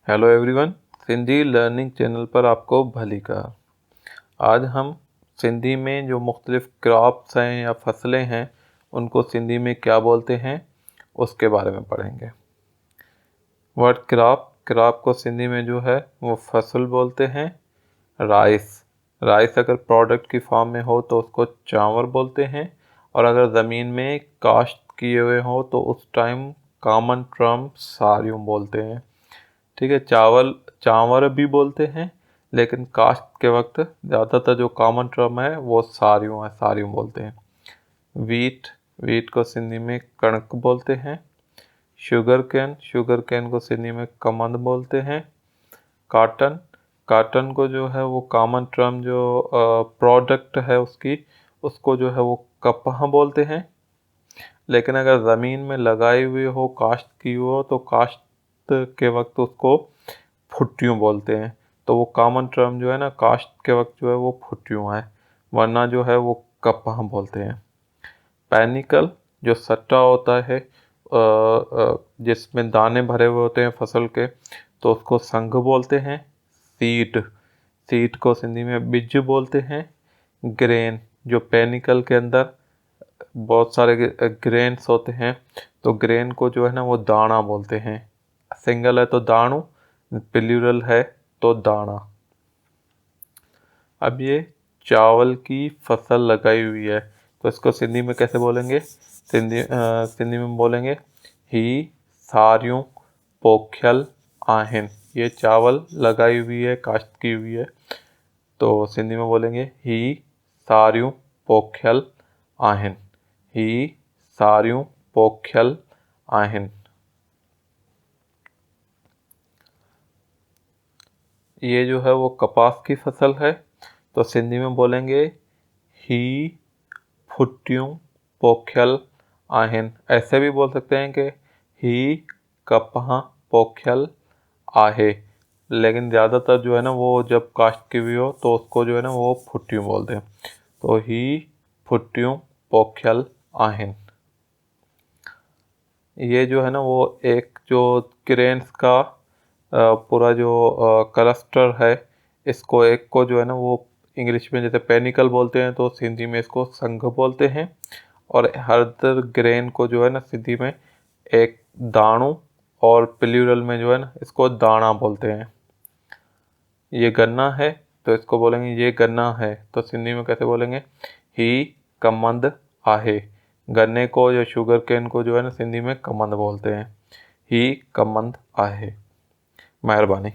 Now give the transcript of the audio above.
Hello everyone, Sindhi learning channel पर आपको भली का। आज हम सिंधी में जो मुख्तलिफ क्रॉप्स हैं या फसलें हैं उनको सिंधी में क्या बोलते हैं उसके बारे में पढ़ेंगे। वर्ड क्रॉप को सिंधी में जो है वो फसल बोलते हैं। राइस अगर प्रोडक्ट की फॉर्म में हो तो उसको चावल बोलते हैं, और अगर ज़मीन में काश्त किए हुए हो तो उस टाइम कॉमन टर्म सारियों बोलते हैं। ठीक है, चावल भी बोलते हैं, लेकिन काश्त के वक्त ज़्यादातर जो कॉमन टर्म है वो सारियों बोलते हैं। वीट को सिंधी में कणक बोलते हैं। शुगर कैन को सिंधी में कमंद बोलते हैं। काटन को जो है वो कॉमन टर्म जो प्रोडक्ट है उसको जो है वो कपह बोलते हैं। लेकिन अगर ज़मीन में लगाई हुई हो, काश्त की हो, तो काश्त के वक्त उसको फुट्टियों बोलते हैं। तो वो कॉमन टर्म जो है ना, काश्त के वक्त जो है वो फुट्टियों है, वरना जो है वो कपह बोलते हैं। पैनिकल जो सट्टा होता है जिसमें दाने भरे हुए होते हैं फसल के, तो उसको संघ बोलते हैं। सीट को सिंधी में बिज बोलते हैं। ग्रेन जो पैनिकल के अंदर बहुत सारे ग्रेन्स होते हैं, तो ग्रेन को जो है ना वो दाना बोलते हैं। सिंगल है तो दाणु, प्लूरल है तो दाना। अब ये चावल की फसल लगाई हुई है, तो इसको सिंधी में कैसे बोलेंगे? सिंधी में बोलेंगे ही सारियों पोख्यल आहिन। ये चावल लगाई हुई है, काश्त की हुई है, तो सिंधी में बोलेंगे ही सारियों पोख्यल आहिन। ही सारियों पोख्यल आहिन। ये जो है वो कपास की फसल है, तो सिंधी में बोलेंगे ही फुट्टियों पोख्यल आहिन। ऐसे भी बोल सकते हैं कि ही कपह पोख्यल आहे, लेकिन ज़्यादातर जो है ना वो जब काश्त की हुई हो तो उसको जो है ना वो फुट्टियों बोलते हैं। तो ही फुट्टियों पोख्यल आहिन। ये जो है ना वो एक जो क्रेन्स का पूरा जो क्लस्टर है, इसको एक को जो है ना वो इंग्लिश में जैसे पैनिकल बोलते हैं, तो सिंधी में इसको संघ बोलते हैं। और हर ग्रेन को जो है ना सिंधी में एक दाणु, और प्लूरल में जो है ना इसको दाना बोलते हैं। ये गन्ना है तो इसको बोलेंगे ये गन्ना है, तो सिंधी में कैसे बोलेंगे? ही कमंद आहे। गन्ने को या शुगर केन को जो है ना सिंधी में कमंद बोलते हैं। ही कमंद आहे। मेहरबानी।